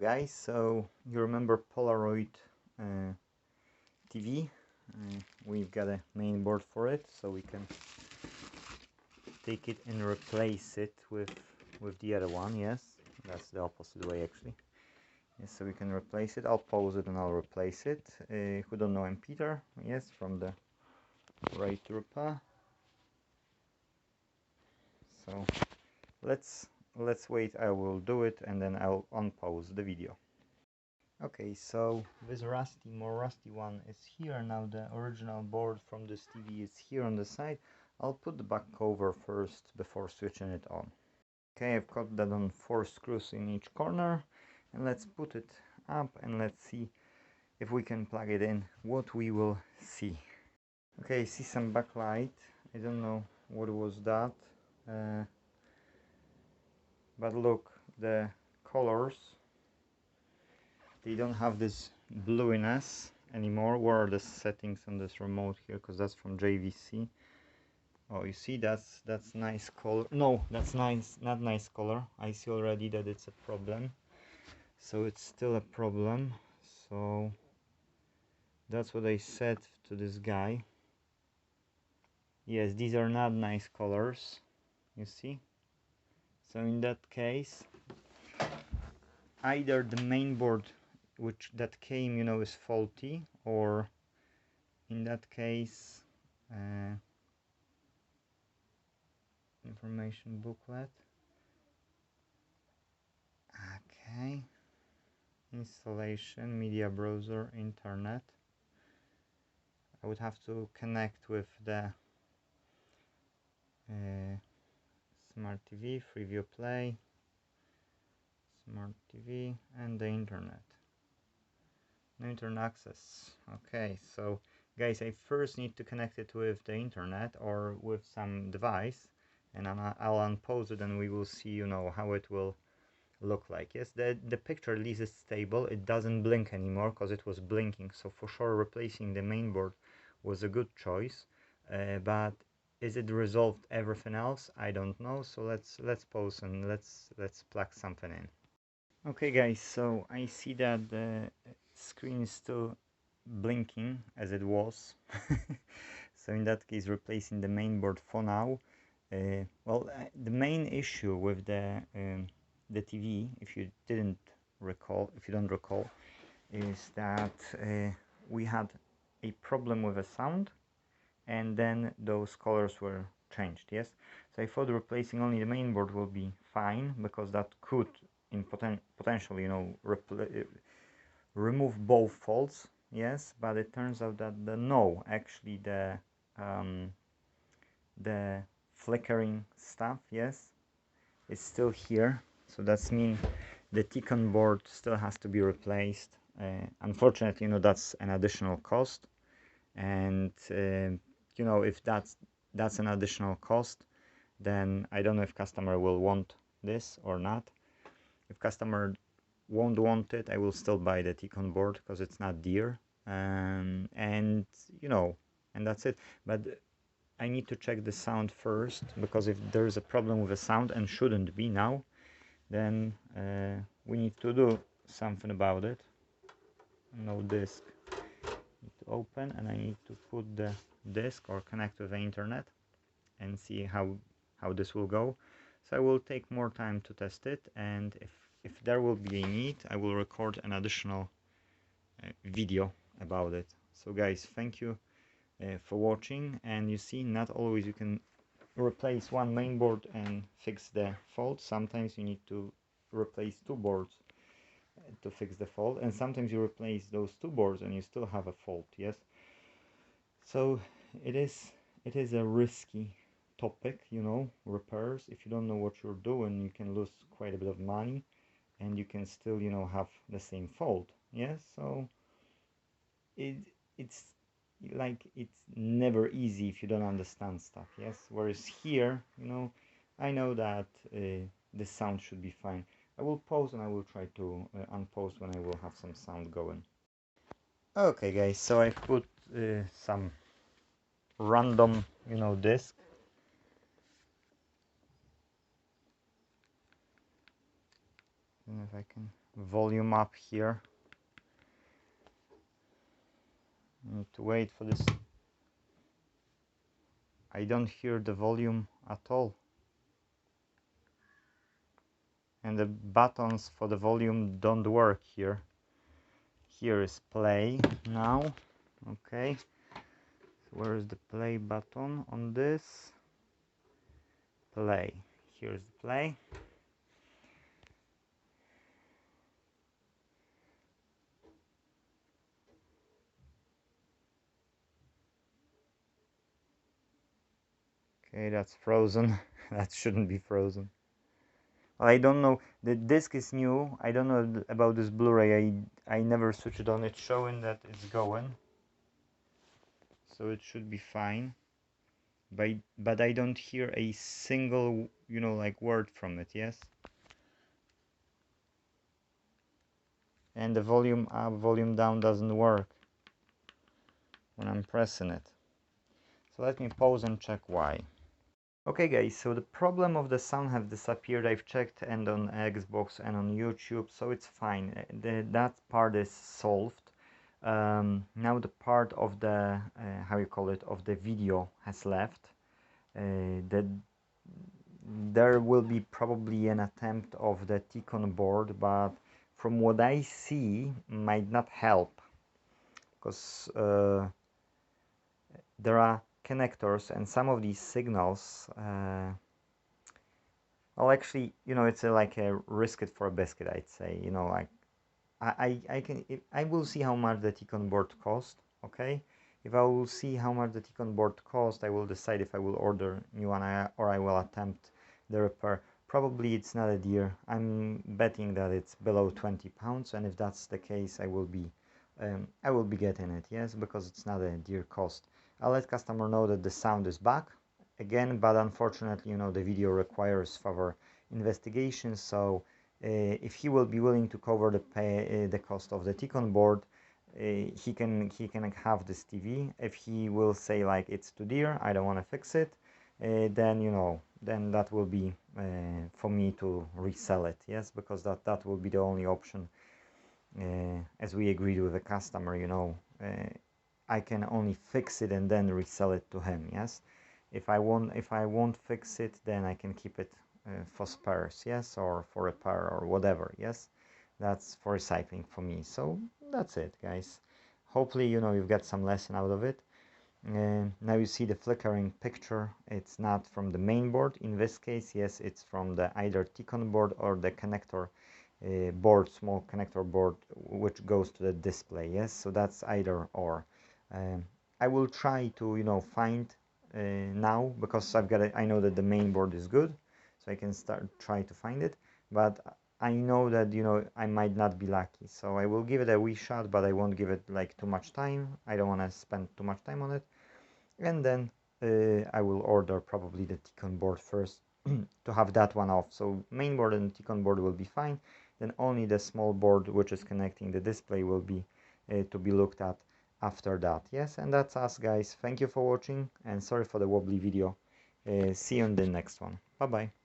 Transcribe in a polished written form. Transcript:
guys, so you remember Polaroid TV? We've got a main board for it, so we can take it and replace it with the other one. Yes, that's the opposite way actually. Yes, so we can replace it. I'll pause it and I'll replace it. Who don't know, I'm Peter, yes, from the right Repair. So let's wait. I will do it and then I'll unpause the video. Okay, so this more rusty one is here now. The original board from this TV is here on the side. I'll put the back cover first before switching it on. Okay, I've got that on 4 screws in each corner, and let's put it up and let's see if we can plug it in, what we will see. Okay, I see some backlight. I don't know what was that, but look, the colors, they don't have this bluiness anymore. Where are the settings on this remote here? Because that's from JVC. Oh, you see, that's nice color. No, that's nice, not nice color. I see already that it's a problem. So it's still a problem. So that's what I said to this guy. Yes, these are not nice colors, you see. So in that case, either the main board that came, you know, is faulty, or in that case, information booklet. Okay, installation, media browser, internet. I would have to connect with the smart TV, Freeview Play, smart TV, and the internet. No internet access. Okay, so guys, I first need to connect it with the internet or with some device, and I'll unpause it and we will see, you know, how it will look like. Yes, the picture at least is stable. It doesn't blink anymore because it was blinking, so for sure replacing the main board was a good choice. But is it resolved everything else? I don't know. So let's pause and let's plug something in. Okay guys, so I see that the screen is still blinking as it was. So in that case, replacing the main board for now. The main issue with the TV, if you don't recall, is that we had a problem with the sound, and then those colors were changed. Yes, so I thought replacing only the main board will be fine, because that could potentially, you know, remove both faults. Yes, but it turns out that no, actually the flickering stuff, yes, is still here. So that's mean the T-con board still has to be replaced. Unfortunately, you know, that's an additional cost, and you know, if that's an additional cost, then I don't know if customer will want this or not. If customer won't want it, I will still buy the T-con board because it's not dear, and you know, and that's it. But I need to check the sound first, because if there's a problem with the sound, and shouldn't be now, then we need to do something about it. No disk. Need to open, and I need to put the disk or connect to the internet and see how this will go. So I will take more time to test it, and if there will be a need, I will record an additional video about it. So guys, thank you for watching. And you see, not always you can replace one main board and fix the fault. Sometimes you need to replace 2 boards to fix the fault, and sometimes you replace those 2 boards and you still have a fault. Yes, so it is a risky topic, you know, repairs. If you don't know what you're doing, you can lose quite a bit of money, and you can still, you know, have the same fault. Yes, so it's like, it's never easy if you don't understand stuff. Yes, whereas here, you know, I know that the sound should be fine. I will pause and I will try to unpause when I will have some sound going. Okay guys, so I put some random, you know, disc. I don't know if I can volume up here. Need to wait for this. I don't hear the volume at all. And the buttons for the volume don't work here. Here is play now. Okay. So where is the play button on this? Play. Here's the play. Okay, that's frozen. That shouldn't be frozen. Well, I don't know. The disc is new. I don't know about this Blu-ray. I never switched it on. It's showing that it's going, so it should be fine. But I don't hear a single, you know, like word from it. Yes. And the volume up, volume down doesn't work when I'm pressing it. So let me pause and check why. Okay guys, so the problem of the sound have disappeared. I've checked and on Xbox and on YouTube, so it's fine. That part is solved. Now the part of the how you call it, of the video has left. There will be probably an attempt of the T-Con board, but from what I see might not help, because there are connectors and some of these signals well, actually, you know, it's like a risk it for a biscuit, I'd say. You know, like I will see how much the T-Con board cost. Okay, if I will see how much the T-Con board cost, I will decide if I will order new one or I will attempt the repair. Probably it's not a dear. I'm betting that it's below 20 pounds, and if that's the case, I will be getting it. Yes, because it's not a dear cost. I'll let customer know that the sound is back again, but unfortunately, you know, the video requires further investigation. So if he will be willing to cover the cost of the T-Con board, he can have this TV. If he will say like it's too dear, I don't want to fix it, then, you know, then that will be for me to resell it. Yes, because that will be the only option, as we agreed with the customer. You know, I can only fix it and then resell it to him. Yes, if I won't fix it, then I can keep it for spares. Yes, or for repair or whatever. Yes, that's for recycling for me. So that's it, guys. Hopefully, you know, you've got some lesson out of it. Now you see the flickering picture. It's not from the main board in this case. Yes, it's from the either T-Con board or the connector board, small connector board, which goes to the display. Yes, so that's either or. I will try to, you know, find now, because I know that the main board is good, so I can try to find it, but I know that, you know, I might not be lucky, so I will give it a wee shot, but I won't give it like too much time. I don't want to spend too much time on it, and then I will order probably the T-Con board first to have that one off. So main board and T-Con board will be fine, then only the small board which is connecting the display will be to be looked at after that. Yes, and that's us, guys. Thank you for watching, and sorry for the wobbly video. See you in the next one. Bye bye.